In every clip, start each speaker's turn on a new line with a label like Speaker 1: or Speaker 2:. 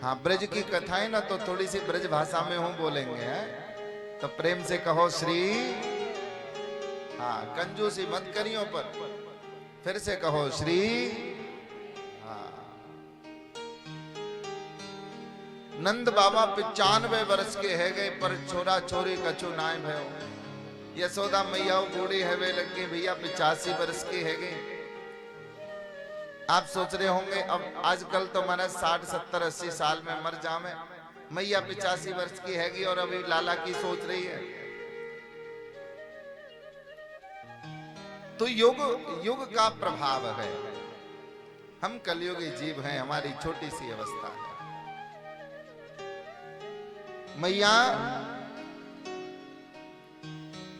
Speaker 1: हाँ, ब्रज की कथाएं ना तो थोड़ी सी ब्रज भाषा में हूं बोलेंगे हैं? तो प्रेम से कहो श्री। हाँ, कंजूसी मत करियो पर फिर से कहो श्री। हाँ, नंद बाबा 95 वर्ष के है गए पर छोरा छोरी कछु नाय भयो। यशोदा मैया बूढ़ी है वे लगी भैया 85 वर्ष की है गई। आप सोच रहे होंगे अब आजकल तो मैंने 60 70 80 साल में मर जावे, मैया 85 वर्ष की हैगी और अभी लाला की सोच रही है। तो युग का प्रभाव है। हम कलयुगी जीव हैं, हमारी छोटी सी अवस्था है। मैया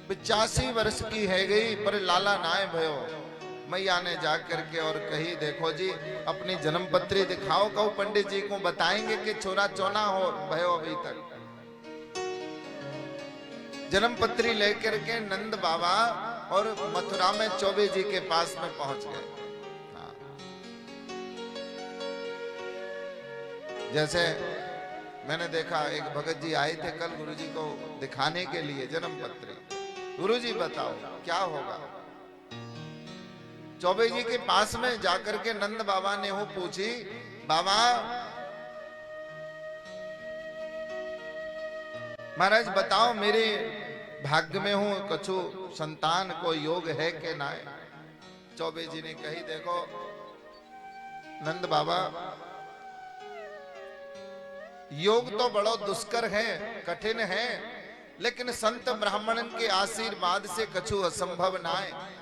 Speaker 1: 85 वर्ष की है गई पर लाला नाय भयो। मैया ने जाकर के और कही देखो जी अपनी जन्म पत्री दिखाओ। कहो पंडित जी को बताएंगे कि छोरा चौना हो भयो अभी तक। जन्म पत्री लेकर के नंद बाबा और मथुरा में चौबे जी के पास में पहुंच गए। हाँ। जैसे मैंने देखा एक भगत जी आए थे कल गुरुजी को दिखाने के लिए जन्म पत्री। गुरुजी बताओ क्या होगा। चौबे जी के पास में जाकर के नंद बाबा ने वो पूछी, बाबा महाराज बताओ मेरे भाग्य में हूं कछु संतान को योग है कि ना। चौबे जी ने कही देखो नंद बाबा योग तो बड़ो दुष्कर है, कठिन है, लेकिन संत ब्राह्मणन के आशीर्वाद से कछु असंभव ना है।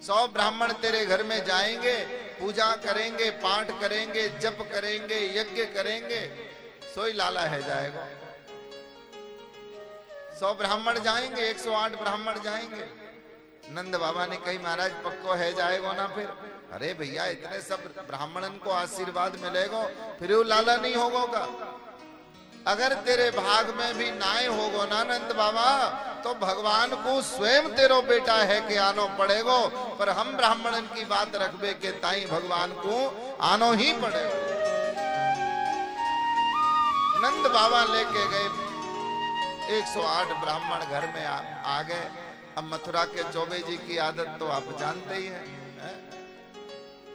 Speaker 1: 100 ब्राह्मण तेरे घर में जाएंगे, पूजा करेंगे, पाठ करेंगे, जप करेंगे, यज्ञ करेंगे, सोई लाला है जाएगा। 100 ब्राह्मण जाएंगे, 108 ब्राह्मण जाएंगे। नंद बाबा ने कही महाराज पक्को है जाएगा ना फिर। अरे भैया इतने सब ब्राह्मणन को आशीर्वाद मिलेगा फिर वो लाला नहीं होगा। अगर तेरे भाग में भी नाय होगो ना नंद बाबा तो भगवान को स्वयं तेरो बेटा है कि आनो पड़ेगो। पर हम ब्राह्मणन की बात रखबे के ताई भगवान को आनो ही पड़ेगो। नंद बाबा लेके गए 108 ब्राह्मण घर में आ गए। अब मथुरा के चौबे जी की आदत तो आप जानते ही हैं।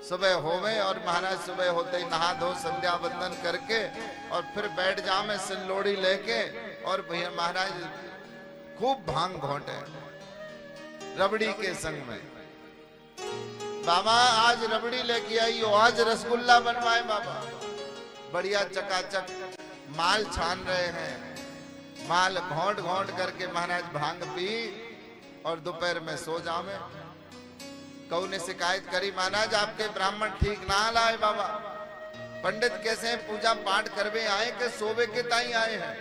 Speaker 1: सुबह होवे और महाराज सुबह होते ही नहा धो संध्या वंदन करके और फिर बैठ जावे सिल्लोड़ी लेके और भैया महाराज खूब भांग घोंटे रबड़ी के संग में। बाबा आज रबड़ी लेके आई हो, आज रसगुल्ला बनवाए बाबा। बढ़िया चकाचक माल छान रहे हैं। माल घोंट घोंट करके महाराज भांग पी और दोपहर में सो जावे। कऊ ने शिकायत करी महाराज आपके ब्राह्मण ठीक ना लाए बाबा। पंडित कैसे पूजा पाठ करवे आए के सोवे के ताई आए हैं।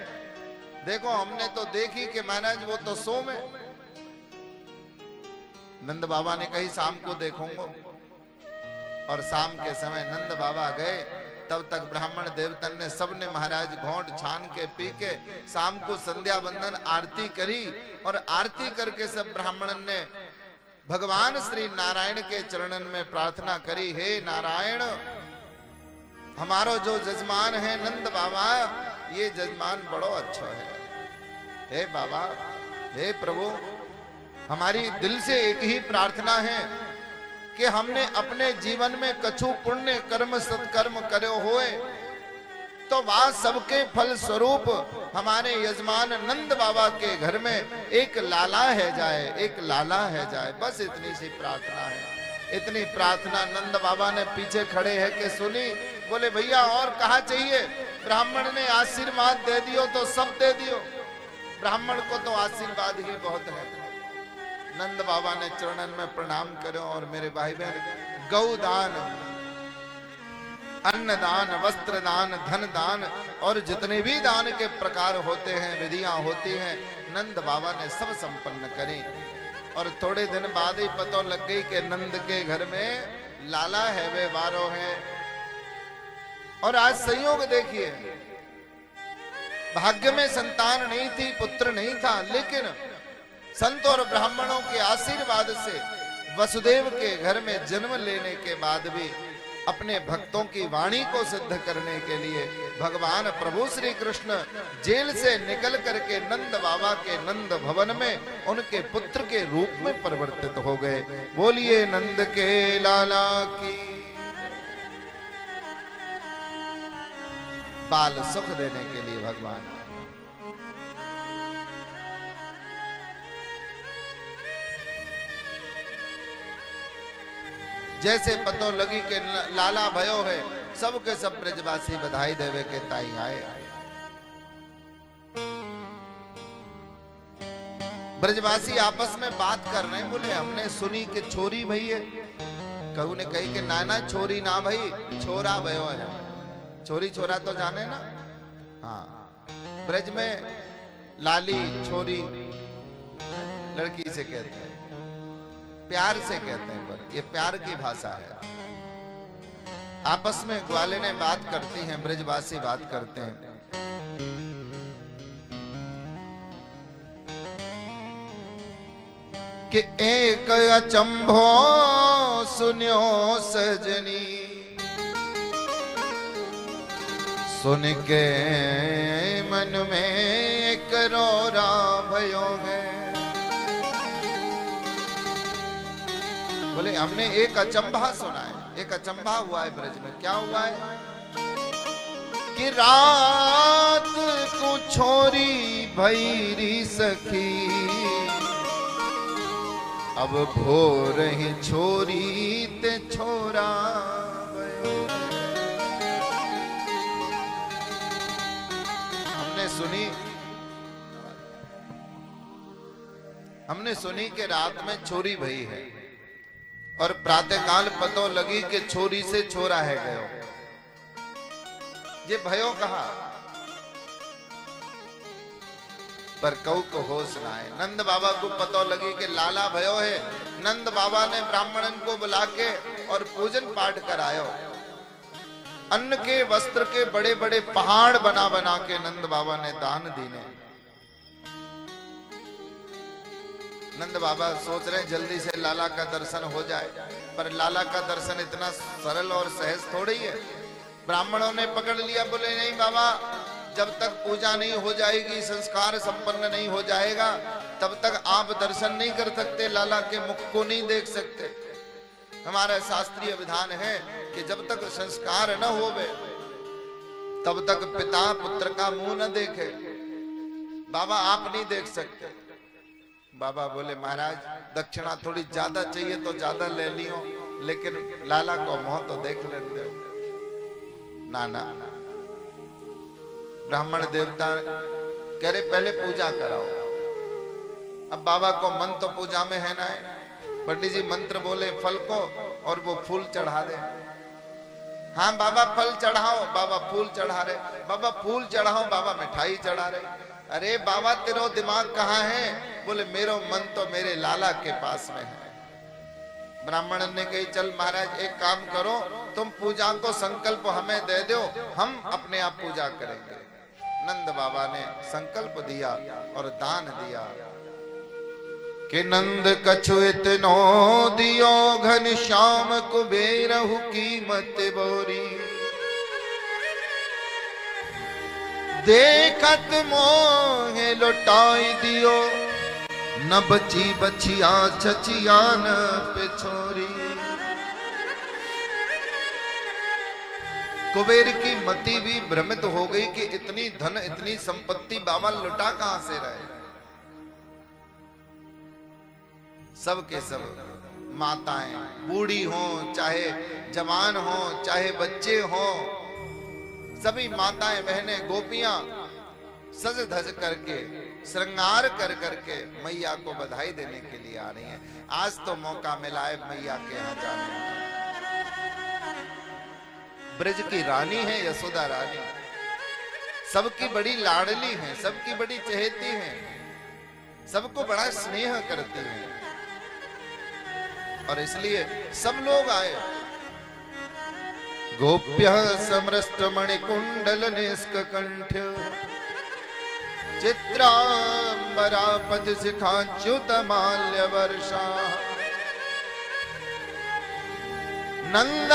Speaker 1: देखो हमने तो देखी कि महाराज वो तो सो में। नंद बाबा ने कही शाम को देखूंगा। और शाम के समय नंद बाबा गए तब तक ब्राह्मण देवतन ने सबने महाराज घोंट छान के पी के शाम को संध्या वंदन आरती करी। और आरती करके सब ब्राह्मणन ने भगवान श्री नारायण के चरणन में प्रार्थना करी, हे नारायण हमारो जो जजमान है नंद बाबा ये जजमान बड़ो अच्छा है। हे बाबा हे प्रभु हमारी दिल से एक ही प्रार्थना है कि हमने अपने जीवन में कछु पुण्य कर्म सत्कर्म करे होए तो वह सबके फल स्वरूप हमारे यजमान नंद बाबा के घर में एक लाला है जाए, एक लाला है जाए। बस इतनी सी प्रार्थना है। इतनी प्रार्थना नंद बाबा ने पीछे खड़े है कि सुनी। बोले भैया और कहा चाहिए। ब्राह्मण ने आशीर्वाद दे दियो तो सब दे दियो। ब्राह्मण को तो आशीर्वाद ही बहुत है। नंद बाबा ने चरणन में प्रणाम करो और मेरे भाई बहन गौदान, अन्नदान, वस्त्र दान, धन दान और जितने भी दान के प्रकार होते हैं, विधियां होती हैं, नंद बाबा ने सब संपन्न करी। और थोड़े दिन बाद ही पता लग गई कि नंद के घर में लाला है वे वारो है। और आज संयोग देखिए भाग्य में संतान नहीं थी, पुत्र नहीं था, लेकिन संत और ब्राह्मणों के आशीर्वाद से वसुदेव के घर में जन्म लेने के बाद भी अपने भक्तों की वाणी को सिद्ध करने के लिए भगवान प्रभु श्री कृष्ण जेल से निकल करके नंद बाबा के नंद भवन में उनके पुत्र के रूप में परिवर्तित हो गए। बोलिए नंद के लाला की। बाल सुख देने के लिए भगवान जैसे पतो लगी के लाला भयो है, सबके सब ब्रजवासी बधाई देवे के ताई आए। ब्रजवासी आपस में बात कर रहे हैं, बोले हमने सुनी कि छोरी भई है। कहू ने कही कि नाना छोरी ना भई, छोरा भयो है। छोरी छोरा तो जाने ना। हाँ, ब्रज में लाली छोरी लड़की से कहते हैं, प्यार से कहते हैं, पर ये प्यार की भाषा है। आपस में ग्वालिनें बात करती हैं, ब्रजवासी बात करते हैं। कि एक अचंभो सुन्यो सजनी, सुन के मन में एक रोरा भयो है। बोले हमने एक अचंभा सुना है, एक अचंभा हुआ है ब्रज में। क्या हुआ है? कि रात को छोरी भैरी सखी, अब भोर ही छोरी ते छोरा। हमने सुनी कि रात में छोरी भई है और प्रातःकाल पतो लगी कि छोरी से छोरा है गयो। ये भयो कहा, पर कऊ को होश ना है। नंद बाबा को पतो लगी कि लाला भयो है। नंद बाबा ने ब्राह्मणन को बुला के और पूजन पाठ करायो। अन्न के वस्त्र के बड़े बड़े पहाड़ बना बना के नंद बाबा ने दान दीने। नंद बाबा सोच रहे जल्दी से लाला का दर्शन हो जाए, पर लाला का दर्शन इतना सरल और सहज थोड़ी है। ब्राह्मणों ने पकड़ लिया, बोले नहीं बाबा, जब तक पूजा नहीं हो जाएगी, संस्कार संपन्न नहीं हो जाएगा, तब तक आप दर्शन नहीं कर सकते, लाला के मुख को नहीं देख सकते। हमारा शास्त्रीय विधान है कि जब तक संस्कार न होवे तब तक पिता पुत्र का मुंह न देखे। बाबा आप नहीं देख सकते। बाबा बोले महाराज दक्षिणा थोड़ी ज्यादा चाहिए तो ज्यादा ले लियो, लेकिन लाला को मुंह तो देख लेते हो। ना ना, ब्राह्मण देवता कह रहे पहले पूजा कराओ। अब बाबा को मन तो पूजा में है ना है। पंडित जी मंत्र बोले फल को और वो फूल चढ़ा दे। हाँ बाबा फल चढ़ाओ, बाबा फूल चढ़ा रहे। बाबा फूल चढ़ाओ, बाबा मिठाई चढ़ा रहे। अरे बाबा तेरो दिमाग कहाँ है? बोले मेरो मन तो मेरे लाला के पास में है। ब्राह्मण ने कही चल महाराज एक काम करो, तुम पूजा को संकल्प हमें दे दो, हम अपने आप पूजा करेंगे। नंद बाबा ने संकल्प दिया और दान दिया कि नंद कछु इतनो दियो घनश्याम कुबेरहु कीमत बोरी, देखत मोहे लुटाई दियो, न बची बचिया छचिया न पिछोरी। कुबेर की मति भी भ्रमित हो गई कि इतनी धन इतनी संपत्ति बाबा लुटा कहां से रहे। सब के सब माताएं, बूढ़ी हो चाहे जवान हो चाहे बच्चे हो, सभी माताएं बहनें गोपियां सज धज करके श्रृंगार कर करके मैया को बधाई देने के लिए आ रही हैं। आज तो मौका मिला है मैया के यहाँ जाने का। ब्रज की रानी है यशोदा रानी, सबकी बड़ी लाडली है, सबकी बड़ी चहेती है, सबको बड़ा स्नेह करती है और इसलिए सब लोग आए। गोप्य समरस्त मणिकुंडल निष्क कंठ, चित्रांबरा पद शिखाच्युत माल्य वर्षा, नंदालयम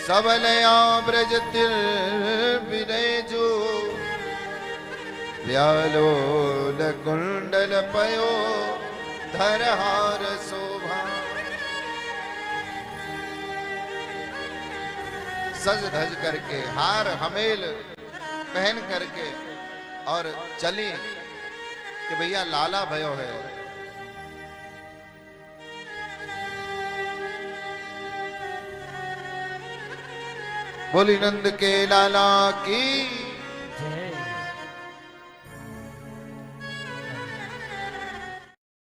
Speaker 1: सबलया ब्रजतिर विरेजो व्यालोल कुंडल पयो धरहार शोभा। सज धज करके हार हमेल पहन करके और चली कि भैया लाला भयो है। बोली नंद के लाला की